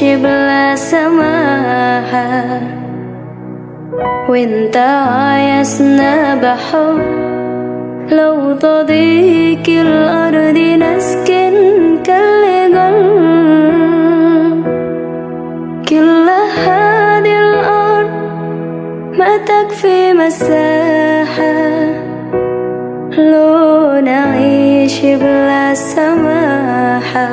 بلا سماحة وانت عايزنا بحب لو تضيق الأرض نسكن كل هذه الأرض ما تكفي مساحة لو نعيش بلا سماحة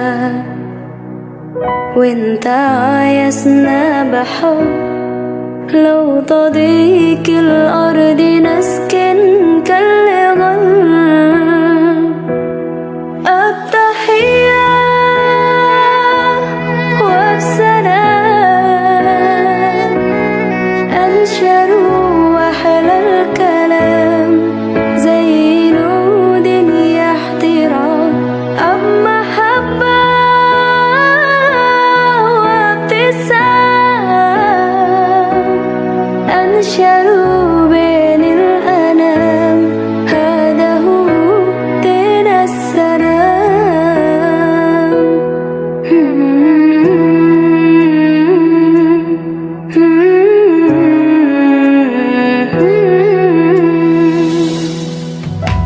وانت عايزنا بحب لو تضيق الأرض نسكن التحية وبسلام أنشر أحلى الكلام زي نود يحترام أب محبة وابتسام أنشر بين الأنام هذا هو دين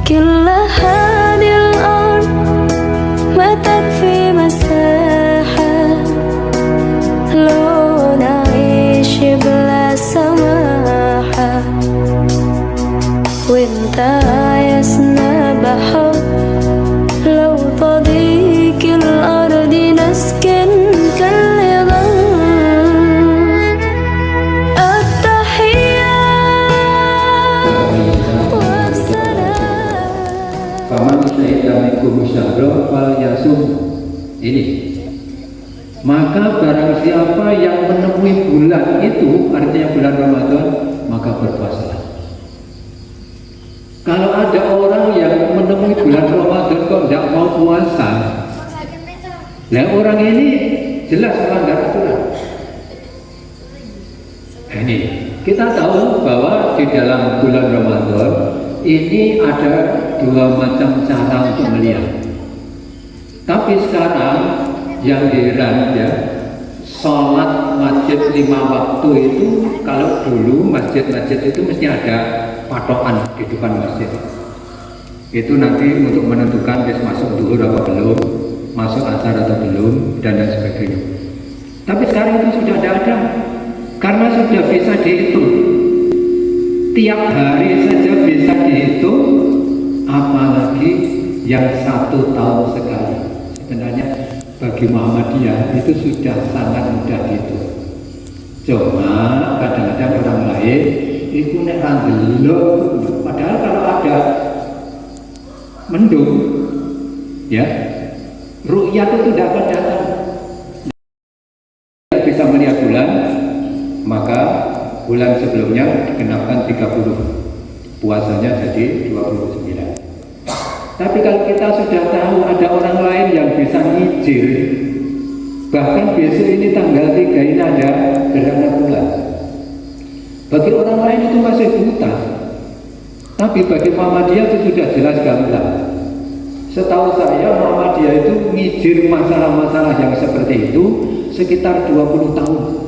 كل هذه الأرض ما تكفي مساحة لو نعيش بلا سماحة وانت عايزنا بحب لو تضيق الأرض نسكن التحية وبسلام. Faman syahida minkum syahra falyasum. Ini. Maka barang siapa yang menemui bulan itu, artinya bulan Ramadan, maka berpuasalah. Kalau ada orang yang menemui bulan Ramadan kok tidak mau puasa, nah orang ini jelas melanggar aturan. Nah, ini kita tahu bahwa di dalam bulan Ramadan ini ada dua macam cara untuk melihat. Tapi sekarang yang heran ya, sholat masjid 5 waktu itu, kalau dulu masjid-masjid itu mesti ada patokan di depan masjid. Itu nanti untuk menentukan dia masuk zuhur atau belum, masuk asar atau belum, dan lain sebagainya. Tapi sekarang itu sudah tidak ada, karena sudah bisa dihitung. Tiap hari saja bisa dihitung, apalagi yang 1 tahun sekali. Sebenarnya bagi Muhammadiyah itu sudah sangat mudah dihitung. Cuma kadang-kadang orang lain itu nek randelok, padahal kalau ada mendung, ya, ru'yat itu tidak akan datang. Tidak bisa melihat bulan, maka bulan sebelumnya dikenakan 30, puasanya jadi 29. Tapi kalau kita sudah tahu ada orang lain yang bisa nyicil, bahkan besok ini tanggal 3 ini ada gerhana bulan. Bagi orang lain itu masih buta, tapi bagi Muhammadiyah itu sudah jelas gamblang. Setahu saya Muhammadiyah itu ngijir masalah-masalah yang seperti itu sekitar 20 tahun.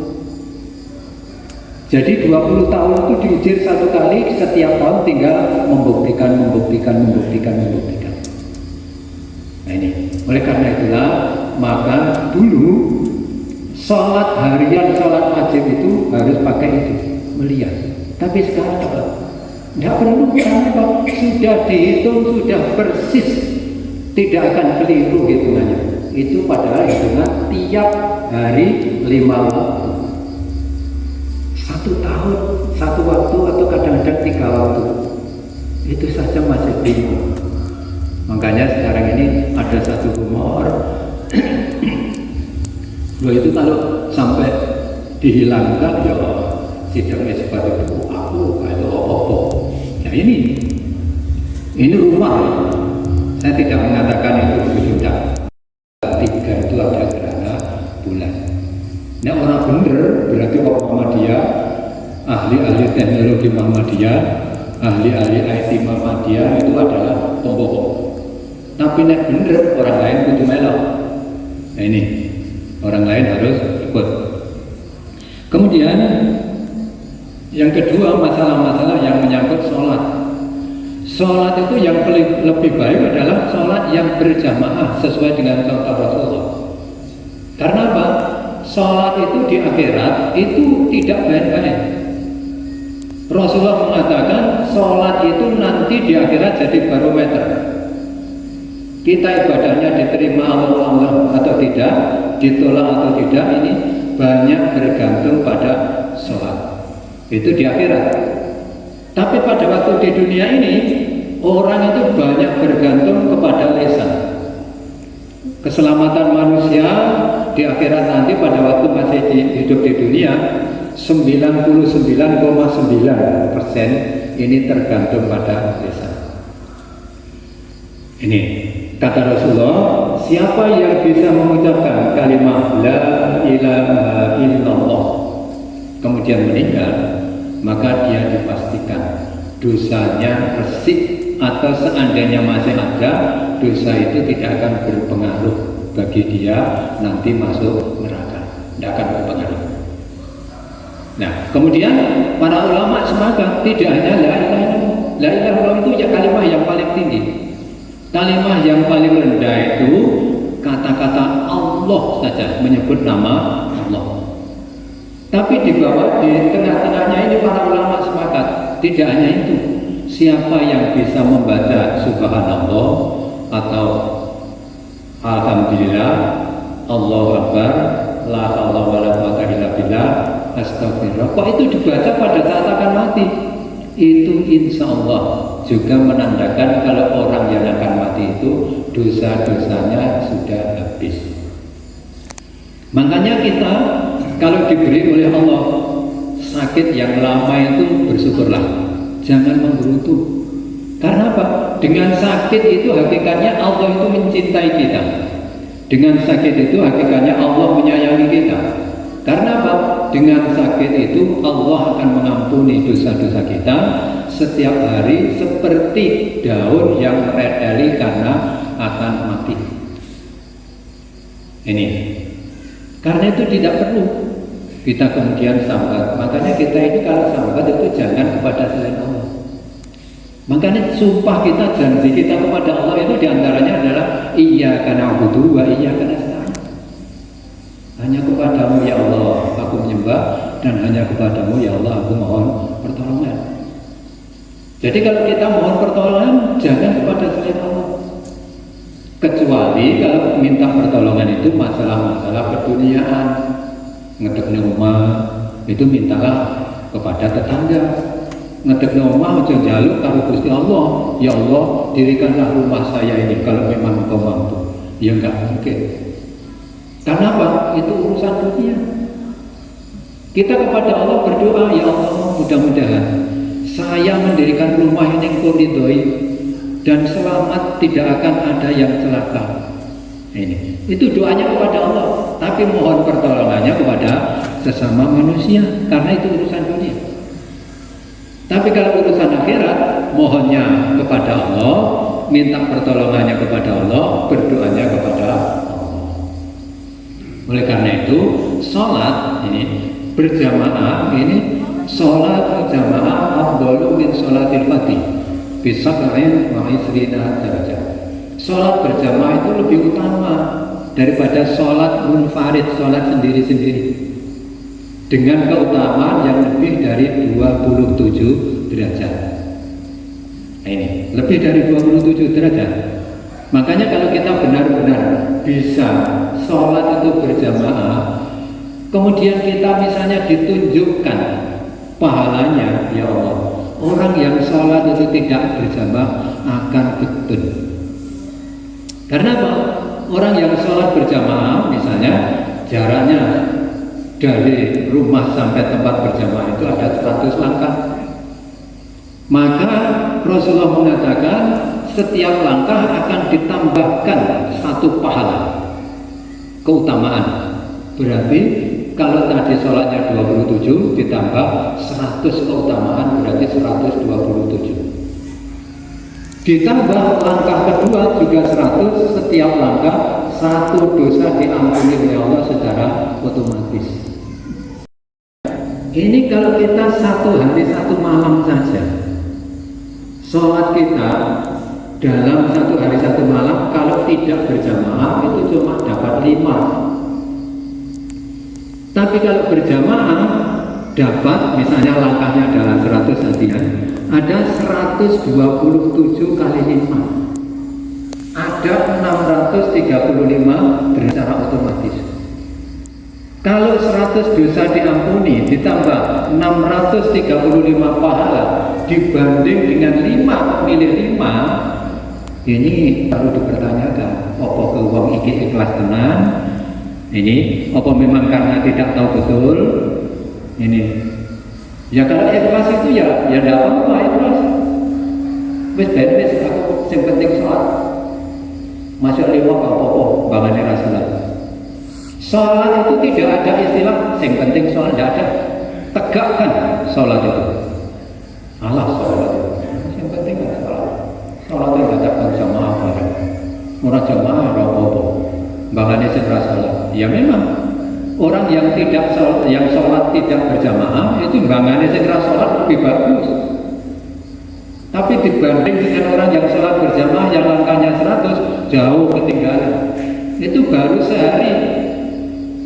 Jadi 20 tahun itu diijir satu kali, setiap tahun tinggal membuktikan. Nah ini, oleh karena itulah maka dulu sholat harian, sholat wajib itu harus pakai itu, melihat. Tapi sekarang tidak perlu, karena sudah dihitung, sudah persis, tidak akan keliru hitungannya. Itu padahal hitungan tiap hari 5 waktu. 1 tahun, 1 waktu, atau kadang-kadang 3 waktu. Itu saja masih bingung. Makanya sekarang ini ada satu rumor, loh itu kalau sampai dihilangkan ya sidang isbat itu aku itu apa? Ya ini rumor. Saya tidak mengatakan itu sudah 3 itu ada gerhana bulan. Ini orang bener berarti orang Muhammadiyah, ahli-ahli teknologi Muhammadiyah, ahli-ahli IT Muhammadiyah itu adalah pembohong. Tapi nek bener orang lain kudu melok. Nah ini orang lain harus ikut. Yang kedua, masalah-masalah yang menyangkut sholat. Sholat itu yang lebih baik adalah sholat yang berjamaah sesuai dengan contoh Rasulullah. Karena apa? Sholat itu di akhirat itu tidak baik-baik. Rasulullah mengatakan sholat itu nanti di akhirat jadi barometer. Kita ibadahnya diterima Allah atau tidak, ditolak atau tidak, ini banyak bergantung pada sholat. Itu di akhirat. Tapi pada waktu di dunia ini, orang itu banyak bergantung kepada lisan. Keselamatan manusia di akhirat nanti pada waktu masih hidup di dunia 99,9% ini tergantung pada lisan. Ini kata Rasulullah, siapa yang bisa mengucapkan kalimat la ilaha illallah kemudian meninggal, maka dia dipastikan dosanya resik, atau seandainya masih ada, dosa itu tidak akan berpengaruh bagi dia nanti masuk neraka, tidak akan berpengaruh. Nah, kemudian para ulama sepakat tidak hanya la ilaha illallah. La ilaha illallah itu ya kalimat yang paling tinggi. Kalimat yang paling rendah itu kata-kata Allah saja, menyebut nama Allah. Tapi di bawah, di tengah-tengahnya ini para ulama sepakat tidak hanya itu. Siapa yang bisa membaca subhanallah atau alhamdulillah, Allahu akbar, la haula wala quwwata illa billah, astagfirullah, kok itu dibaca pada saat akan mati, itu insya Allah juga menandakan kalau orang yang akan mati itu dosa-dosanya sudah habis. Makanya kita kalau diberi oleh Allah sakit yang lama itu bersyukurlah, jangan menggerutu. Karena apa? Dengan sakit itu hakikatnya Allah itu mencintai kita. Dengan sakit itu hakikatnya Allah menyayangi kita. Karena apa? Dengan sakit itu Allah akan mengampuni dosa-dosa kita setiap hari seperti daun yang mereteli karena akan mati. Ini. Karena itu tidak perlu kita kemudian sambat. Makanya kita ini kalau sambat itu jangan kepada selain Allah. Makanya sumpah kita, janji kita kepada Allah itu diantaranya adalah iyyaka na'budu wa iyyaka nasta'in. Hanya kepadamu ya Allah aku menyembah, dan hanya kepadamu ya Allah aku mohon pertolongan. Jadi kalau kita mohon pertolongan jangan kepada selain Allah. Kecuali kalau minta pertolongan itu masalah-masalah keduniaan, ngedek rumah, itu mintalah kepada tetangga. Ngedek rumah aja jaluk karo Gusti Allah, ya Allah dirikanlah rumah saya ini kalau memang engkau mampu. Ya enggak mungkin. Karena apa? Itu urusan dunia. Kita kepada Allah berdoa, ya Allah mudah-mudahan saya mendirikan rumah ini engkau ridhoi dan selamat, tidak akan ada yang celaka. Ini, itu doanya kepada Allah, tapi mohon pertolongannya kepada sesama manusia, karena itu urusan dunia. Tapi kalau urusan akhirat, mohonnya kepada Allah, minta pertolongannya kepada Allah, berdoanya kepada Allah. Oleh karena itu, sholat ini berjamaah, ini sholat berjamaah afdalu min sholatil fardhi bisa kalian ma'isrina derajat. Sholat berjamaah itu lebih utama daripada sholat munfarid, sholat sendiri-sendiri, dengan keutamaan yang lebih dari 27 derajat. Nah, ini lebih dari 27 derajat. Makanya kalau kita benar-benar bisa sholat itu berjamaah, kemudian kita misalnya ditunjukkan pahalanya, ya Allah, orang yang sholat itu tidak berjamaah akan betul. Karena apa? Orang yang sholat berjamaah misalnya jaraknya dari rumah sampai tempat berjamaah itu ada 100 langkah. Maka Rasulullah mengatakan setiap langkah akan ditambahkan 1 pahala keutamaan. Berarti kalau tadi sholatnya 27 ditambah 100 keutamaan berarti 127. Ditambah langkah kedua juga 100, setiap langkah 1 dosa diampuni oleh Allah secara otomatis. Ini kalau kita 1 hari 1 malam saja, sholat kita dalam 1 hari 1 malam kalau tidak berjamaah itu cuma dapat 5. Tapi kalau berjamaah dapat, misalnya langkahnya adalah 100 saja, ada 127 kali 5. Ada 635 secara otomatis. Kalau 100 dosa diampuni ditambah 635 pahala dibanding dengan 5 milih 5, ini perlu dipertanyakan. Apa ke wong iki ikhlas tenan? Ini apa memang karena tidak tahu betul? Ini ya kalau ikhlas itu ya tidak apa-apa, ikhlas. Wis ben wis aku sing penting sholat. Masuk 5 apa-apa bangane Rasulullah. Sholat itu tidak ada istilah yang penting sholat, tidak ada. Tegakkan sholat itu. Allah sholat itu yang penting ada sholat. Sholat itu tidak ada jamaah bareng. Murah jamaah apa-apa bahkan segera sholat. Ya memang orang yang tidak sholat, yang sholat tidak berjamaah itu bahkan segera sholat lebih bagus. Tapi dibanding dengan orang yang sholat berjamaah yang langkahnya 100 jauh ketinggalan. Itu baru sehari.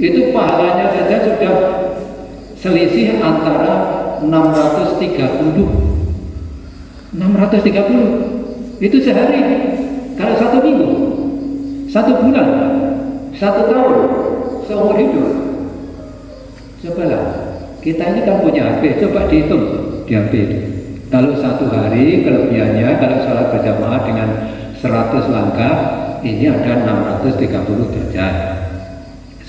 Itu pahalanya saja sudah selisih antara 630. Itu sehari. Kalau 1 minggu, 1 bulan, 1 tahun, seumur hidup. Cobalah, kita ini kan punya HP, coba dihitung di HP itu. Kalau 1 hari kelebihannya, kalau sholat berjamaah dengan 100 langkah, ini ada 630 derajat.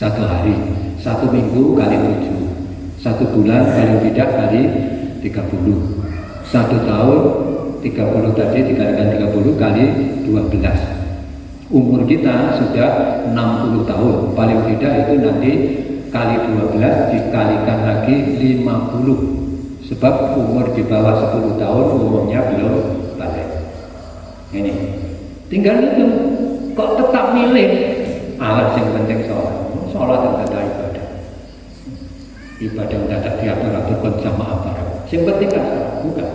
1 hari, 1 minggu kali 7, 1 bulan paling tidak kali 30, 1 tahun 30 tadi dikalikan 30 kali 12. Umur kita sudah 60 tahun, paling tidak itu nanti kali 12 dikalikan lagi 50. Sebab umur di bawah 10 tahun umurnya belum balik. Ini tinggal itu, kok tetap milih alat yang penting sholat. Sholat itu ada ibadah. Ibadah tidak ada diatur-atur pun sama apa. Yang penting kan sholat, bukan.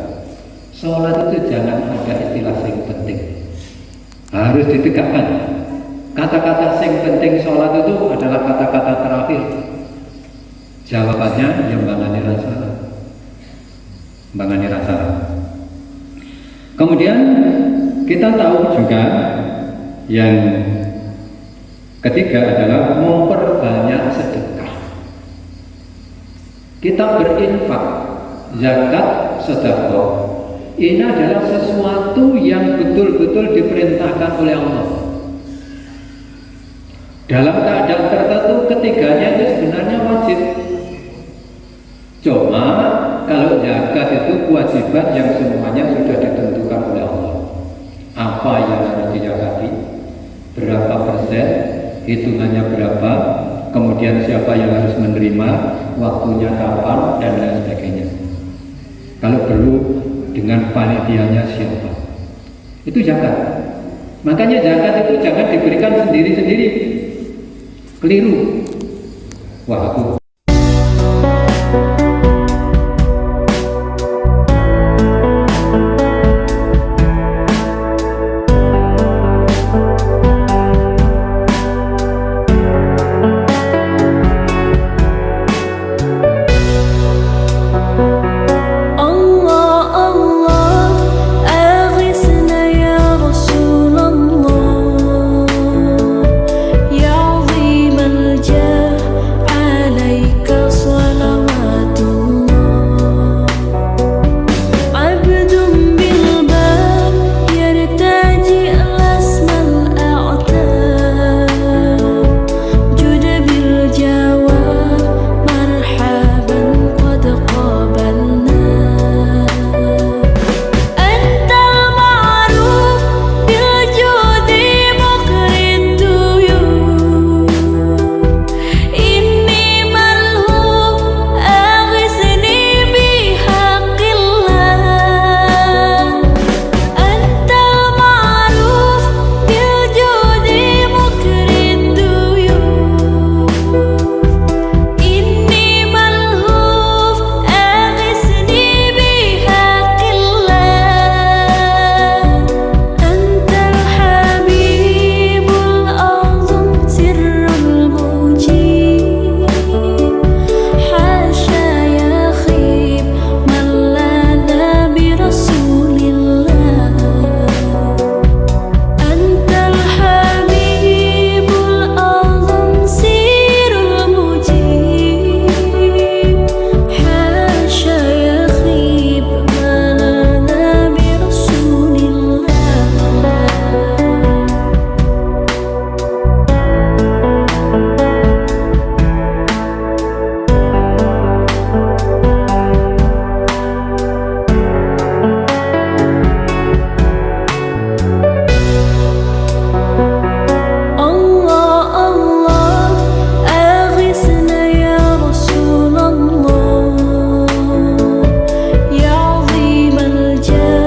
Sholat itu jangan ada istilah yang penting. Harus ditegakkan. Kata-kata yang penting sholat itu adalah kata-kata terakhir. Jawabannya yang bangani rasa. Bangani rasa. Kemudian kita tahu juga yang ketiga adalah memperbanyak sedekah. Kita berinfak, zakat, sedekah. Ini adalah sesuatu yang betul-betul diperintahkan oleh Allah. Dalam keadaan tertentu ketiganya itu sebenarnya wajib. Cuma kalau zakat itu kewajiban yang semuanya sudah ditentukan oleh Allah. Apa yang harus dizakati, berapa persen, hitungannya berapa, kemudian siapa yang harus menerima, waktunya kapan, dan lain sebagainya. Kalau perlu dengan panitianya siapa, itu zakat. Makanya zakat itu jangan diberikan sendiri-sendiri, keliru. Wah, aku